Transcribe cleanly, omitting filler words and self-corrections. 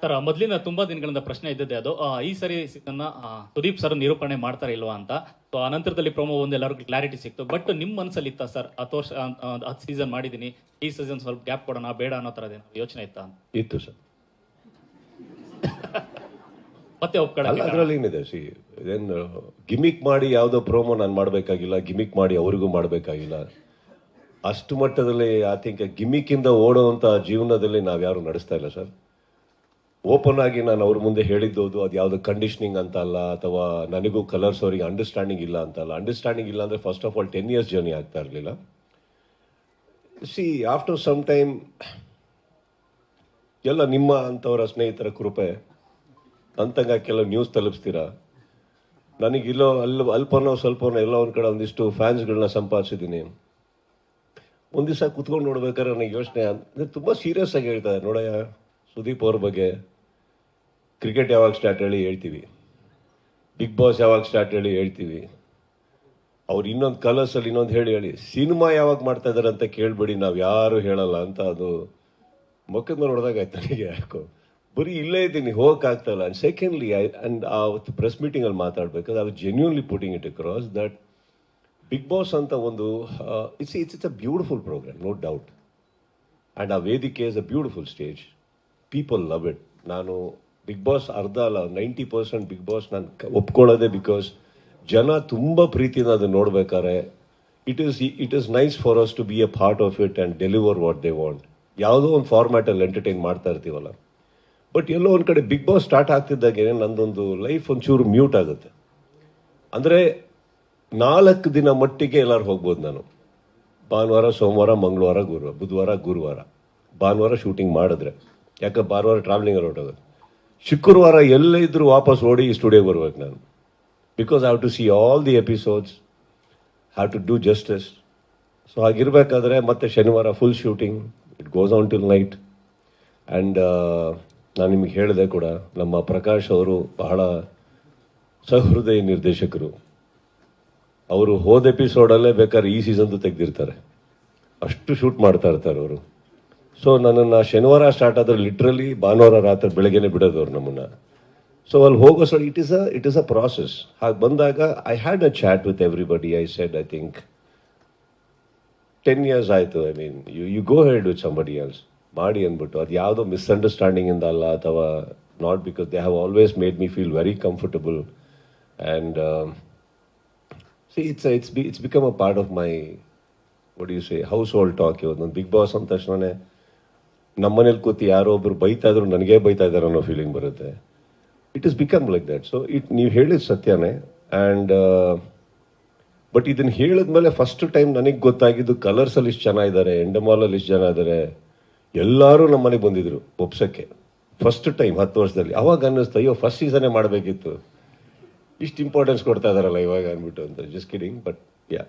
Sir ಮೊದಲಿನ ತುಂಬಾ ದಿನಗಳಿಂದ ಪ್ರಶ್ನೆ ಇದ್ದದ್ದೇ ಅದು ಈ ಸರಿ ಸುದೀಪ್ ಸರ್ ನಿರೂಪಣೆ ಮಾಡ್ತಾರೆ ಇಲ್ವಾ ಅಂತ. ಸೊ ಆ ನಂತರದಲ್ಲಿ ಪ್ರೊಮೋ ಒಂದು ಎಲ್ಲರಿಗೂ ಕ್ಲಾರಿಟಿ ಸಿಕ್ತು. ಬಟ್ ನಿಮ್ಮ ಮನಸ್ಸಲ್ಲಿ ಇತ್ತಾ ಸರ್ 10 ವರ್ಷ 10 ಸೀಸನ್ ಮಾಡಿದೀನಿ, ಈ ಸೀಸನ್ ಸ್ವಲ್ಪ ಗ್ಯಾಪ್ ಕೊಡೋಣ ಬೇಡ ಅನ್ನೋ ತರದೇನು ಯೋಚನೆ ಇತ್ತಾ ಅಂತ? ಇತ್ತು ಸರ್. ಮತ್ತೆ ಒಪ್ಕೊಳ್ಳಿ. ಅದರಲ್ಲಿ ಏನಿದೆ, ಇದೇನು ಗಿಮಿಕ್ ಮಾಡಿ ಯಾವುದೋ ಪ್ರೋಮೋ ನಾನು ಮಾಡಬೇಕಾಗಿಲ್ಲ, ಗಿಮಿಕ್ ಮಾಡಿ ಅವ್ರಿಗೂ ಮಾಡಬೇಕಾಗಿಲ್ಲ. ಅಷ್ಟು ಮಟ್ಟದಲ್ಲಿ ಐ ಥಿಂಕ್ ಗಿಮಿಕ್ಕಿಂದ ಓಡೋವಂಥ ಜೀವನದಲ್ಲಿ ನಾವು ಯಾರು ನಡೆಸ್ತಾ ಇಲ್ಲ ಸರ್. ಓಪನ್ ಆಗಿ ನಾನು ಅವ್ರ ಮುಂದೆ ಹೇಳಿದ್ದು ಅದು ಯಾವುದು ಕಂಡೀಷನಿಂಗ್ ಅಂತ ಅಲ್ಲ, ಅಥವಾ ನನಗೂ ಕಲರ್ಸ್ ಅವರಿಗೆ ಅಂಡರ್ಸ್ಟ್ಯಾಂಡಿಂಗ್ ಇಲ್ಲ ಅಂತ ಅಲ್ಲ. ಅಂಡರ್ಸ್ಟ್ಯಾಂಡಿಂಗ್ ಇಲ್ಲ ಅಂದರೆ first of all 10 years journey ಆಗ್ತಾ ಇರಲಿಲ್ಲ. ಆಫ್ಟರ್ ಸಮ್ ಟೈಮ್ ಎಲ್ಲ ನಿಮ್ಮ ಅಂಥವರ ಸ್ನೇಹಿತರ ಕೃಪೆ ಅಂತಂಗ ಕೆಲವು ನ್ಯೂಸ್ ತಲುಪಿಸ್ತೀರಾ. ನನಗಿಲ್ಲೋ ಅಲ್ಪನೋ ಸ್ವಲ್ಪನೋ ಎಲ್ಲ ಒಂದು ಕಡೆ ಒಂದಿಷ್ಟು ಫ್ಯಾನ್ಸ್ಗಳನ್ನ ಸಂಪಾದಿಸಿದ್ದೀನಿ. ಒಂದು ದಿವಸ ಕುತ್ಕೊಂಡು ನೋಡ್ಬೇಕಾದ್ರೆ ನನಗೆ ಯೋಚನೆ ಅಂದರೆ ತುಂಬ ಸೀರಿಯಸ್ ಆಗಿ ಹೇಳ್ತಾರೆ, ನೋಡಯ್ಯ ಸುದೀಪ್ ಅವ್ರ ಬಗ್ಗೆ ಕ್ರಿಕೆಟ್ ಯಾವಾಗ ಸ್ಟಾರ್ಟ್ ಹೇಳಿ ಹೇಳ್ತೀವಿ, ಬಿಗ್ ಬಾಸ್ ಯಾವಾಗ ಸ್ಟಾರ್ಟ್ ಹೇಳಿ ಹೇಳ್ತೀವಿ, ಅವ್ರು ಇನ್ನೊಂದು ಕಲರ್ಸಲ್ಲಿ ಇನ್ನೊಂದು ಹೇಳಿ ಸಿನಿಮಾ ಯಾವಾಗ ಮಾಡ್ತಾ ಇದ್ದಾರೆ ಅಂತ ಕೇಳಬೇಡಿ, ನಾವು ಯಾರು ಹೇಳಲ್ಲ ಅಂತ. ಅದು ಮೊಕ್ಕದ ಮೇಲೆ ನೋಡಿದಾಗ ಆಯ್ತು ನನಗೆ, ಯಾಕೋ ಬರೀ ಇಲ್ಲೇ ಇದ್ದೀನಿ, ಹೋಗೋಕ್ಕಾಗ್ತಾಯಿಲ್ಲ. ಆ್ಯಂಡ್ ಸೆಕೆಂಡ್ಲಿ ಆ್ಯಂಡ್ ಆ ಪ್ರಸ್ ಮೀಟಿಂಗಲ್ಲಿ ಮಾತಾಡಬೇಕಾದ್ರೆ I was genuinely putting it across that Bigg Boss ಅಂತ ಒಂದು it's a beautiful program, no doubt. And ಆ ವೇದಿಕೆ is a beautiful stage, people love it. ನಾನು ಬಿಗ್ ಬಾಸ್ ಅರ್ಧ ಅಲ್ಲ 90% ಬಿಗ್ ಬಾಸ್ ನಾನು ಒಪ್ಕೊಳ್ಳೋದೆ ಬಿಕಾಸ್ ಜನ ತುಂಬ ಪ್ರೀತಿಯಿಂದ ಅದನ್ನು ನೋಡ್ಬೇಕಾದ್ರೆ it is nice for us to be a part of it and deliver what they want. ಯಾವುದೋ ಒಂದು ಫಾರ್ಮ್ಯಾಟಲ್ಲಿ ಎಂಟರ್ಟೈನ್ ಮಾಡ್ತಾ ಇರ್ತೀವಲ್ಲ. ಬಟ್ ಎಲ್ಲೋ ಒಂದು ಕಡೆ ಬಿಗ್ ಬಾಸ್ ಸ್ಟಾರ್ಟ್ ಆಗ್ತಿದ್ದಾಗೆ ನಂದೊಂದು ಲೈಫ್ ಒಂಚೂರು ಮ್ಯೂಟ್ ಆಗುತ್ತೆ. ಅಂದರೆ 4 ದಿನ ಮಟ್ಟಿಗೆ ಎಲ್ಲರೂ ಹೋಗ್ಬೋದು ನಾನು. ಭಾನುವಾರ, ಸೋಮವಾರ, ಮಂಗಳವಾರ, ಗುರುವಾರ, ಬುಧವಾರ, ಗುರುವಾರ. ಭಾನುವಾರ ಶೂಟಿಂಗ್ ಮಾಡಿದ್ರೆ, ಯಾಕೆ ಭಾನುವಾರ ಟ್ರಾವೆಲಿಂಗ್ ಹೊರಟೋದು. ಶುಕ್ರವಾರ ಎಲ್ಲೇ ಇದ್ರೂ ವಾಪಸ್ ಓಡಿ ಈ ಸ್ಟುಡಿಯೋಗೆ ಬರ್ಬೇಕು ನಾನು. Because I have to see all the episodes, have to do justice. So ಹಾಗಿರ್ಬೇಕಾದ್ರೆ ಮತ್ತೆ ಶನಿವಾರ full shooting, it goes on till night. And ನಾನು ನಿಮಗೆ ಹೇಳಿದೆ ಕೂಡ, ನಮ್ಮ ಪ್ರಕಾಶ್ ಅವರು ಬಹಳ ಸಹೃದಯ ನಿರ್ದೇಶಕರು. ಅವರು ಹೋದ ಎಪಿಸೋಡಲ್ಲೇ ಬೇಕಾದ್ರೆ ಈ ಸೀಸನ್ದು ತೆಗೆದಿರ್ತಾರೆ, ಅಷ್ಟು ಶೂಟ್ ಮಾಡ್ತಾ ಇರ್ತಾರೆ ಅವರು. ಸೊ ನನ್ನನ್ನು ಶನಿವಾರ ಸ್ಟಾರ್ಟ್ ಆದರೆ ಲಿಟ್ರಲಿ ಭಾನುವಾರ ರಾತ್ರಿ ಬೆಳಗ್ಗೆನೆ ಬಿಡೋದು ಅವ್ರು ನಮ್ಮನ್ನು. ಸೊ ಅಲ್ಲಿ ಹೋಗೋ ಸಲ ಇಟ್ ಈಸ್ ಅ ಪ್ರಾಸೆಸ್. ಹಾಗೆ ಬಂದಾಗ I had a chat with everybody. I said I think 10 years ಆಯಿತು, I mean you go ahead with somebody else ಮಾಡಿ ಅಂದ್ಬಿಟ್ಟು. ಅದು ಯಾವುದೋ ಮಿಸ್ಅಂಡರ್ಸ್ಟ್ಯಾಂಡಿಂಗಿಂದ ಅಲ್ಲ, ಅಥವಾ not, because they have always made me feel very comfortable. And it's become a part of my, what do you say, household talk. ಇವತ್ತು ನಾನು Bigg boss ಅಂದ ತಕ್ಷಣ ನಮ್ಮನೇಲಿ ಕೂತಿ ಯಾರೋ ಒಬ್ರು ಬೈತಾ ಇದ್ರು ನನಗೇ ಬೈತಾ ಇದ್ದಾರೆ ಅನ್ನೋ ಫೀಲಿಂಗ್ ಬರುತ್ತೆ. It is become like that. So ನೀವು ಹೇಳಿದ ಸತ್ಯನೇ. ಆ್ಯಂಡ್ ಬಟ್ ಇದನ್ನು ಹೇಳಿದ್ಮೇಲೆ ಫಸ್ಟ್ ಟೈಮ್ ನನಗೆ ಗೊತ್ತಾಗಿದ್ದು ಕಲರ್ಸಲ್ಲಿ ಇಷ್ಟು ಜನ ಇದ್ದಾರೆ, ಎಂಡಮಾಲಲ್ಲಿ ಇಷ್ಟು ಜನ ಇದ್ದಾರೆ, ಎಲ್ಲರೂ ನಮ್ಮ ಮನೆಗೆ ಬಂದಿದ್ರು ಒಪ್ಸೋಕ್ಕೆ ಫಸ್ಟ್ ಟೈಮ್ 10 ವರ್ಷದಲ್ಲಿ. ಅವಾಗ ಅನ್ನಿಸ್ತು, ಅಯ್ಯೋ ಫಸ್ಟ್ ಸೀಸನ್ನೇ ಮಾಡಬೇಕಿತ್ತು, ಇಷ್ಟು ಇಂಪಾರ್ಟೆನ್ಸ್ ಕೊಡ್ತಾ ಇದಾರಲ್ಲ ಇವಾಗ ಅಂದ್ಬಿಟ್ಟು ಅಂತ. Just kidding, but yeah.